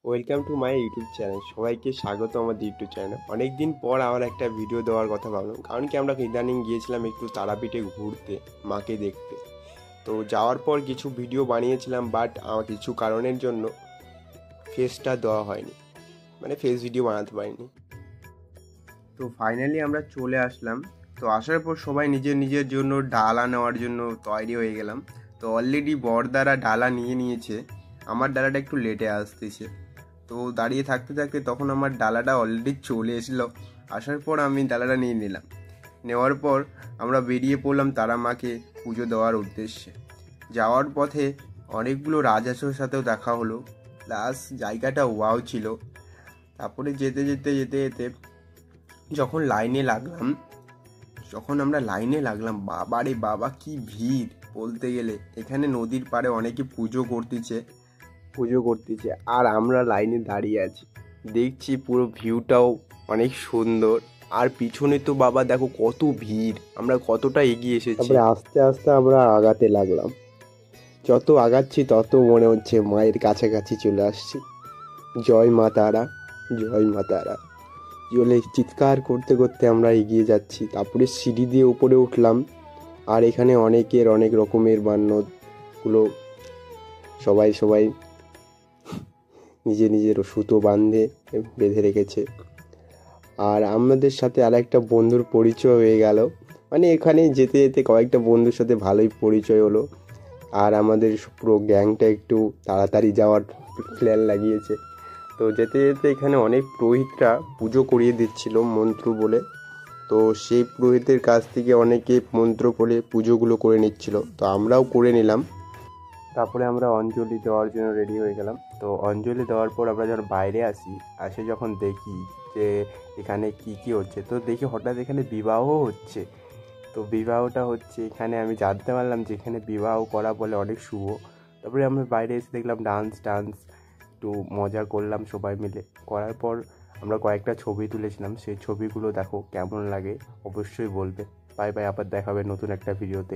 Welcome to my YouTube channel. সবাইকে স্বাগত আমাদের ইউটিউব চ্যানেলে। অনেক দিন পর আবার একটা ভিডিও দেওয়ার কথা ভাবলাম, কারণ কি আমরা ইদানিং গিয়েছিলাম একটু তারাপীঠে ঘুরতে, মাকে দেখতে। তো যাওয়ার পর কিছু ভিডিও বানিয়েছিলাম, বাট আমার কিছু কারণের জন্য ফেসটা দেওয়া হয়নি, মানে ফেস ভিডিও বানাতে পারিনি। তো ফাইনালি আমরা চলে আসলাম। তো আসার পর সবাই নিজের নিজের জন্য ডালা নেওয়ার জন্য তৈরি হয়ে গেলাম। তো অলরেডি বড়দারা ডালা নিয়ে নিয়েছে, আমার ডালাটা একটু লেটে আসতেছে। তো দাঁড়িয়ে থাকতে থাকতে তখন আমার ডালাটা অলরেডি চলে এসেছিলো। আসার পর আমি ডালাটা নিয়ে নিলাম। নেওয়ার পর আমরা বেরিয়ে পড়লাম তারা মাকে পুজো দেওয়ার উদ্দেশ্যে। যাওয়ার পথে অনেকগুলো রাজহাঁসের সাথেও দেখা হলো, প্লাস জায়গাটা ওয়াও ছিল। তারপরে যেতে যেতে যেতে যেতে যখন আমরা লাইনে লাগলাম, বাবারে বাবা কি ভিড় বলতে গেলে। এখানে নদীর পাড়ে অনেকে পুজো করতেছে, আর আমরা লাইনে দাঁড়িয়ে আছি, দেখছি পুরো ভিউটাও অনেক সুন্দর। আর পিছনে তো বাবা দেখো কত ভিড়, আমরা কতটা এগিয়ে এসেছি। তারপরে আস্তে আস্তে আমরা আগাতে লাগলাম। যত আগাচ্ছি তত মনে হচ্ছে মায়ের কাছাকাছি চলে আসছি। জয় মা তারা, জয় মা তারা চলে চিৎকার করতে করতে আমরা এগিয়ে যাচ্ছি। তারপরে সিঁড়ি দিয়ে উপরে উঠলাম, আর এখানে অনেকের অনেক রকমের মান্যতগুলো সবাই নিজের সুতো বেঁধে রেখেছে। আর আমাদের সাথে আর একটা বন্ধুর পরিচয় হয়ে গেল, মানে এখানে যেতে যেতে কয়েকটা বন্ধুর সাথে ভালোই পরিচয় হলো। আর আমাদের পুরো গ্যাংটা একটু তাড়াতাড়ি যাওয়ার প্ল্যান লাগিয়েছে। তো যেতে যেতে এখানে অনেক পুরোহিতরা পুজো করিয়ে দিচ্ছিল মন্ত্র বলে। তো সেই পুরোহিতের কাছ থেকে অনেকে মন্ত্র বলে পুজোগুলো করে নিচ্ছিল, তো আমরাও করে নিলাম। তারপরে আমরা অঞ্জলি দেওয়ার জন্য রেডি হয়ে গেলাম। তো অঞ্জলি দেওয়ার পর আমরা যখন বাইরে আসে যখন দেখি যে এখানে কি হচ্ছে, তো দেখি হঠাৎ এখানে বিবাহ হচ্ছে। তো বিবাহটা হচ্ছে এখানে, আমি জানতে পারলাম যে এখানে বিবাহ করা বলে অনেক শুভ। তারপরে আমরা বাইরে এসে দেখলাম ডান্স একটু মজা করলাম সবাই মিলে। করার পর আমরা কয়েকটা ছবি তুলেছিলাম, সেই ছবিগুলো দেখো কেমন লাগে অবশ্যই বলবে। বাই বাই, আবার দেখাবে নতুন একটা ভিডিওতে।